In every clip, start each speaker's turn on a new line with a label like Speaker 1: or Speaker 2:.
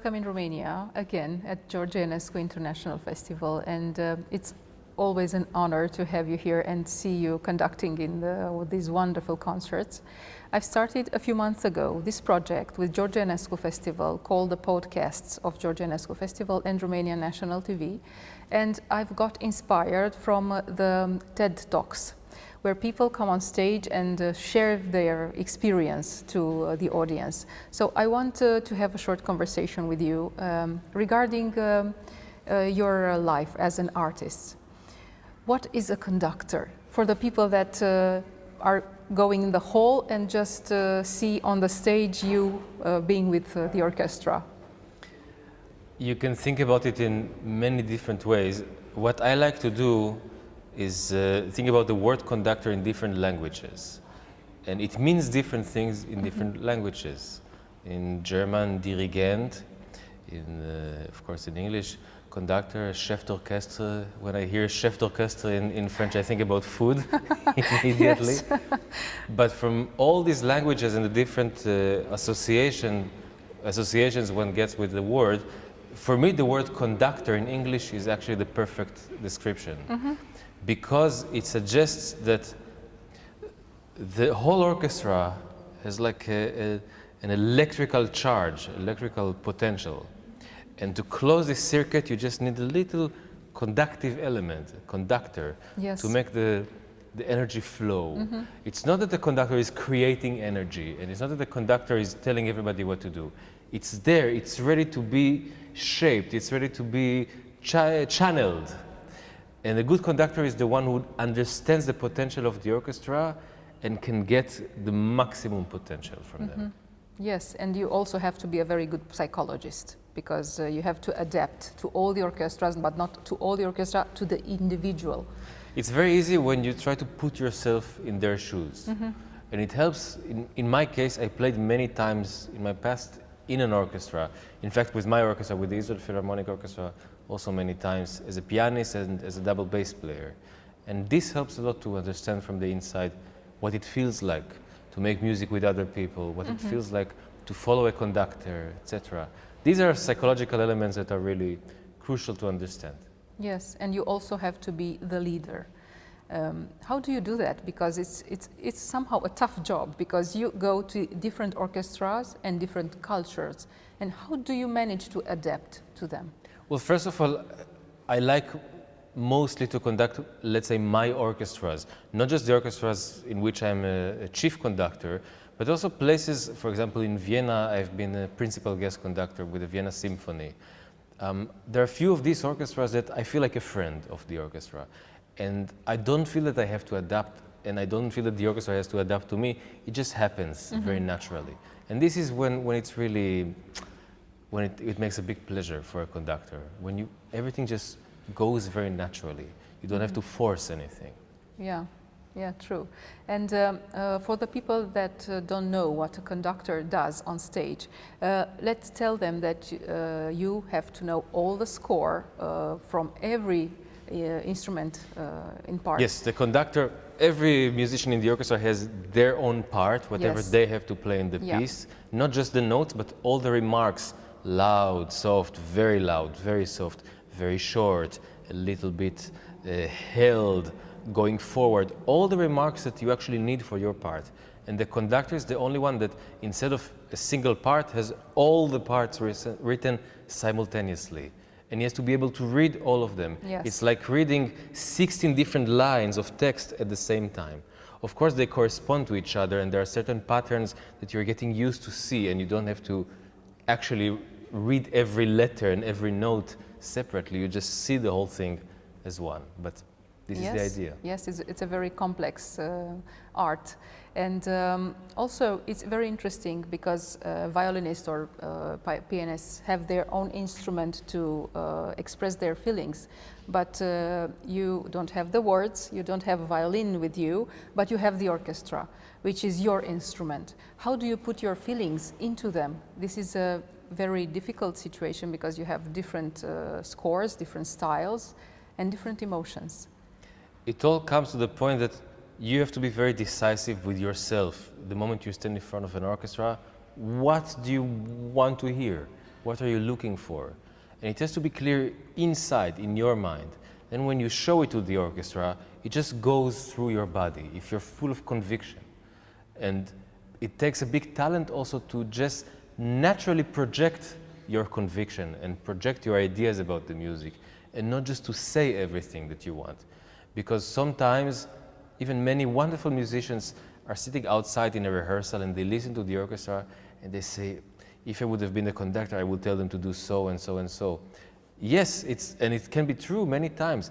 Speaker 1: welcome in Romania again at George Enescu International Festival, and it's always an honor to have you here and see you conducting in these wonderful concerts. I've started a few months ago this project with George Enescu Festival called the Podcasts of George Enescu Festival and Romanian National TV, and I've got inspired from the TED Talks, where people come on stage and share their experience to the audience. So I want to have a short conversation with you regarding your life as an artist. What is a conductor? For the people that are going in the hall and just see on the stage you being with the orchestra.
Speaker 2: You can think about it in many different ways. What I like to do is think about the word conductor in different languages. And it means different things in different languages. In German, Dirigent, of course in English, conductor, chef d'orchestre. When I hear chef d'orchestre in French, I think about food immediately. Yes. But from all these languages and the different associations one gets with the word, for me the word conductor in English is actually the perfect description. Because it suggests that the whole orchestra has like an electrical charge, electrical potential. And to close this circuit, you just need a little conductive element, a conductor, yes, to make the energy flow. It's not that the conductor is creating energy, and it's not that the conductor is telling everybody what to do. It's there, it's ready to be shaped, it's ready to be channeled. And a good conductor is the one who understands the potential of the orchestra and can get the maximum potential from them.
Speaker 1: Yes, and you also have to be a very good psychologist, because you have to adapt to all the orchestras, but not to all the orchestra, to the individual.
Speaker 2: It's very easy when you try to put yourself in their shoes. And it helps. In my case, I played many times in my past in an orchestra. In fact, with my orchestra, with the Eisler Philharmonic Orchestra, also many times as a pianist and as a double bass player. And this helps a lot to understand from the inside what it feels like to make music with other people, what it feels like to follow a conductor, etc. These are psychological elements that are really crucial to understand.
Speaker 1: Yes, and you also have to be the leader. How do you do that? Because it's somehow a tough job, because you go to different orchestras and different cultures. And how do you manage to adapt to them?
Speaker 2: Well, first of all, I like mostly to conduct, let's say, my orchestras, not just the orchestras in which I'm a chief conductor, but also places, for example, in Vienna, I've been a principal guest conductor with the Vienna Symphony. There are a few of these orchestras that I feel like a friend of the orchestra. And I don't feel that I have to adapt, and I don't feel that the orchestra has to adapt to me. It just happens very naturally. And this is when it's really, when it makes a big pleasure for a conductor, when everything just goes very naturally. You don't have to force anything.
Speaker 1: Yeah, true. And for the people that don't know what a conductor does on stage, let's tell them that you have to know all the score from every instrument in part.
Speaker 2: Yes, the conductor, every musician in the orchestra has their own part, whatever they have to play in the piece. Not just the notes, but all the remarks. Loud, soft, very soft, very short, a little bit held, going forward. All the remarks that you actually need for your part. And the conductor is the only one that, instead of a single part, has all the parts written simultaneously. And he has to be able to read all of them.
Speaker 1: Yes.
Speaker 2: It's like reading 16 different lines of text at the same time. Of course, they correspond to each other, and there are certain patterns that you're getting used to see, and you don't have to actually read every letter and every note separately. You just see the whole thing as one. But this is the idea.
Speaker 1: Yes, it's a very complex art. And also it's very interesting because violinists or pianists have their own instrument to express their feelings. But you don't have the words, you don't have a violin with you, but you have the orchestra, which is your instrument. How do you put your feelings into them? This is a very difficult situation because you have different scores, different styles, and different emotions.
Speaker 2: It all comes to the point that you have to be very decisive with yourself. The moment you stand in front of an orchestra, what do you want to hear? What are you looking for? And it has to be clear inside, in your mind. Then when you show it to the orchestra, it just goes through your body, if you're full of conviction. And it takes a big talent also to just naturally project your conviction and project your ideas about the music, and not just to say everything that you want. Because sometimes even many wonderful musicians are sitting outside in a rehearsal and they listen to the orchestra and they say, if I would have been the conductor, I would tell them to do so and so and so. Yes, and it can be true many times,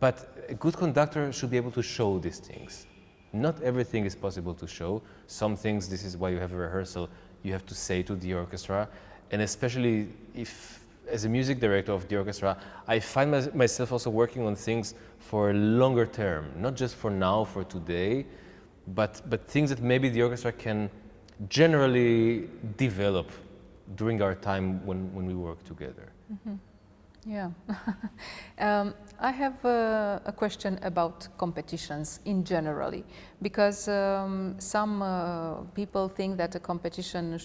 Speaker 2: but a good conductor should be able to show these things. Not everything is possible to show. Some things, this is why you have a rehearsal, you have to say to the orchestra. And especially if, as a music director of the orchestra, I find myself also working on things for a longer term, not just for now, for today, but things that maybe the orchestra can generally develop during our time when we work together.
Speaker 1: Mm-hmm. Yeah. I have a question about competitions in generally, because some people think that a competition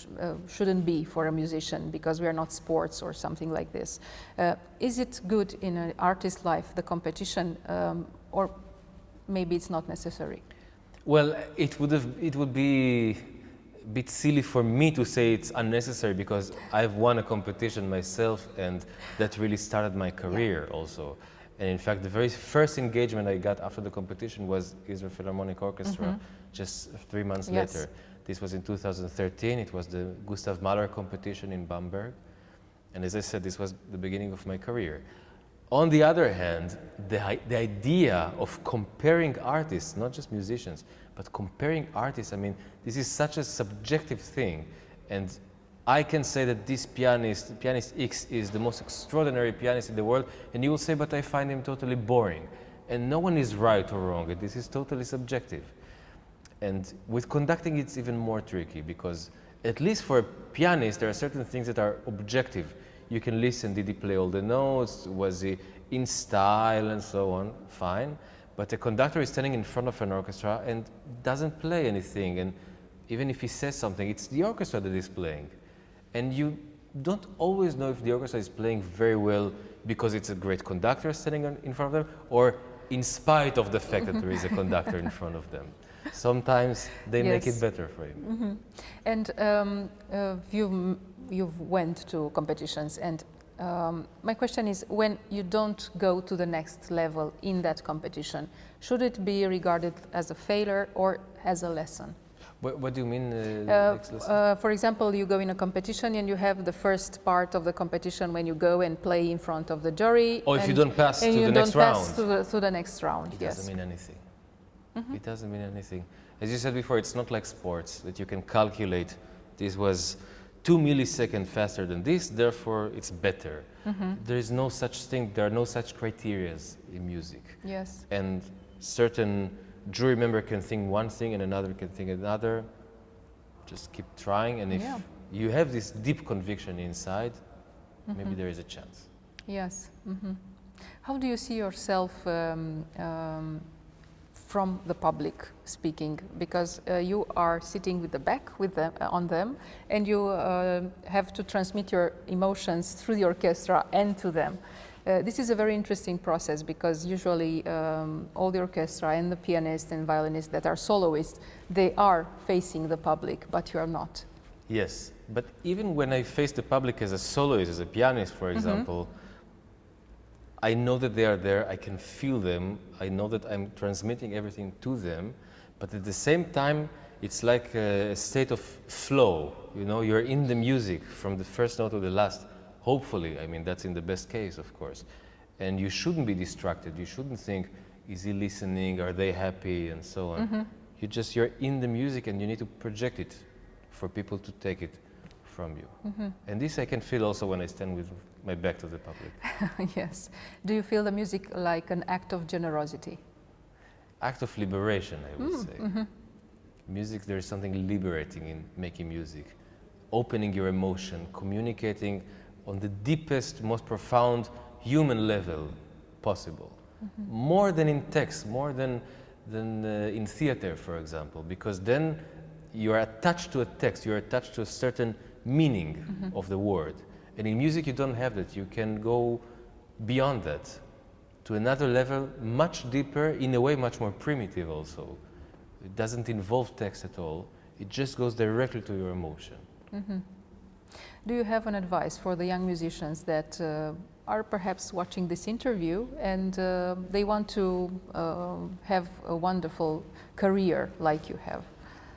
Speaker 1: shouldn't be for a musician because we are not sports or something like this. Is it good in an artist's life, the competition, or maybe it's not necessary?
Speaker 2: Well, it would be a bit silly for me to say it's unnecessary, because I've won a competition myself and that really started my career also. And in fact, the very first engagement I got after the competition was Eisler Philharmonic Orchestra, just 3 months later. This was in 2013. It was the Gustav Mahler competition in Bamberg. And as I said, this was the beginning of my career. On the other hand, the idea of comparing artists, not just musicians, but comparing artists, I mean, this is such a subjective thing. And I can say that this pianist X, is the most extraordinary pianist in the world, and you will say, but I find him totally boring. And no one is right or wrong, this is totally subjective. And with conducting, it's even more tricky, because at least for a pianist, there are certain things that are objective. You can listen, did he play all the notes, was he in style and so on, fine. But a conductor is standing in front of an orchestra and doesn't play anything, and even if he says something, it's the orchestra that is playing. And you don't always know if the orchestra is playing very well because it's a great conductor standing in front of them, or in spite of the fact that there is a conductor in front of them. Sometimes they make it better for him.
Speaker 1: And you've went to competitions, and my question is, when you don't go to the next level in that competition, should it be regarded as a failure or as a lesson?
Speaker 2: What do you mean, next lesson?
Speaker 1: For example, you go in a competition and you have the first part of the competition when you go and play in front of the jury.
Speaker 2: Or if you don't pass to the next round.
Speaker 1: To the next round,
Speaker 2: it doesn't mean anything. It doesn't mean anything. As you said before, it's not like sports that you can calculate. This was 2 milliseconds faster than this, therefore it's better. There is no such thing, there are no such criteria in music.
Speaker 1: Yes.
Speaker 2: And certain jury member can think one thing and another can think another. Just keep trying, and if you have this deep conviction inside, maybe there is a chance.
Speaker 1: Yes. How do you see yourself from the public speaking? Because you are sitting with the back with them, on them, and you have to transmit your emotions through the orchestra and to them. This is a very interesting process, because usually all the orchestra and the pianist and violinist that are soloists, they are facing the public, but you are not.
Speaker 2: Yes, but even when I face the public as a soloist, as a pianist, for example, I know that they are there, I can feel them, I know that I'm transmitting everything to them, but at the same time, it's like a state of flow, you know, you're in the music from the first note to the last. Hopefully, I mean, that's in the best case, of course. And you shouldn't be distracted. You shouldn't think, is he listening? Are they happy? And so on. You're in the music, and you need to project it for people to take it from you. And this I can feel also when I stand with my back to the public.
Speaker 1: Yes. Do you feel the music like an act of generosity?
Speaker 2: Act of liberation, I would say. Music, there is something liberating in making music. Opening your emotion, communicating on the deepest, most profound human level possible. More than in text, more than in theater, for example, because then you are attached to a text, you are attached to a certain meaning of the word. And in music you don't have that. You can go beyond that to another level, much deeper, in a way much more primitive also. It doesn't involve text at all. It just goes directly to your emotion.
Speaker 1: Mm-hmm. Do you have an advice for the young musicians that are perhaps watching this interview and they want to have a wonderful career like you have?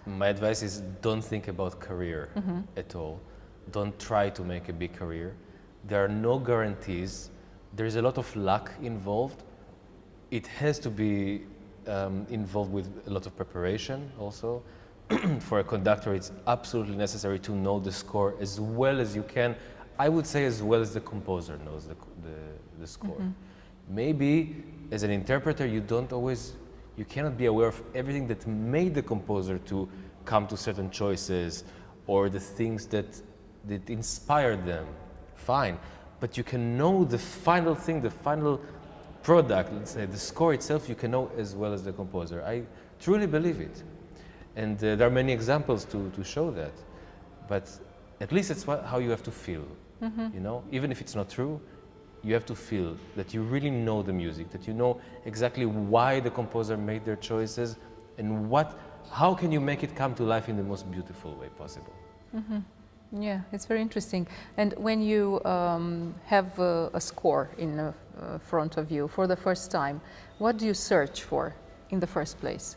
Speaker 2: My advice is don't think about career at all. Don't try to make a big career. There are no guarantees. There's a lot of luck involved. It has to be involved with a lot of preparation also. For a conductor, it's absolutely necessary to know the score as well as you can. I would say as well as the composer knows the score. Maybe as an interpreter, you cannot be aware of everything that made the composer to come to certain choices or the things that inspired them. Fine, but you can know the final thing, the final product, let's say the score itself, you can know as well as the composer. I truly believe it. And there are many examples to show that. But at least it's how you have to feel. You know, even if it's not true, you have to feel that you really know the music, that you know exactly why the composer made their choices and how can you make it come to life in the most beautiful way possible.
Speaker 1: Yeah, it's very interesting. And when you have a score in front of you for the first time, what do you search for in the first place?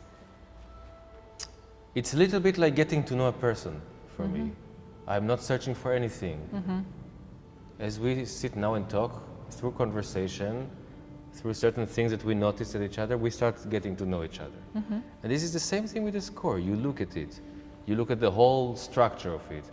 Speaker 2: It's a little bit like getting to know a person for me. I'm not searching for anything. As we sit now and talk, through conversation, through certain things that we notice at each other, we start getting to know each other. And this is the same thing with the score. You look at it. You look at the whole structure of it.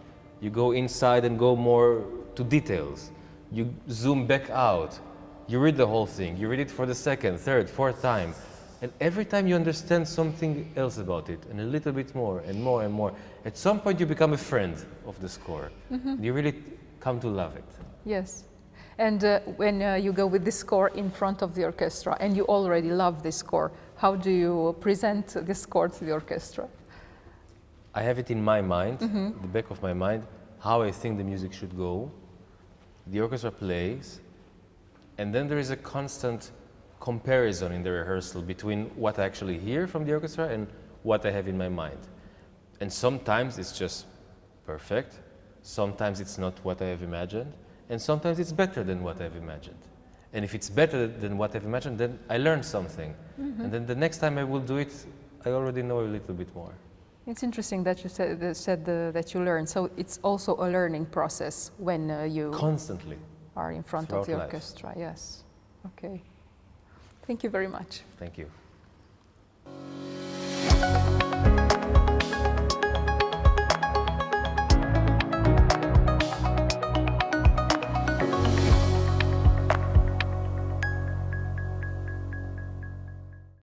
Speaker 2: You go inside and go more to details. You zoom back out. You read the whole thing. You read it for the second, third, fourth time. And every time you understand something else about it, and a little bit more and more and more, at some point you become a friend of the score. You really come to love it.
Speaker 1: Yes. And when you go with the score in front of the orchestra, and you already love the score, how do you present the score to the orchestra?
Speaker 2: I have it in my mind, the back of my mind, how I think the music should go. The orchestra plays, and then there is a constant comparison in the rehearsal between what I actually hear from the orchestra and what I have in my mind. And sometimes it's just perfect, sometimes it's not what I have imagined, and sometimes it's better than what I've imagined. And if it's better than what I've imagined, then I learn something. And then the next time I will do it, I already know a little bit more.
Speaker 1: It's interesting that you said that you learn. So it's also a learning process when you
Speaker 2: constantly
Speaker 1: are in front of the orchestra.
Speaker 2: Life.
Speaker 1: Yes. Okay. Thank you very much.
Speaker 2: Thank you.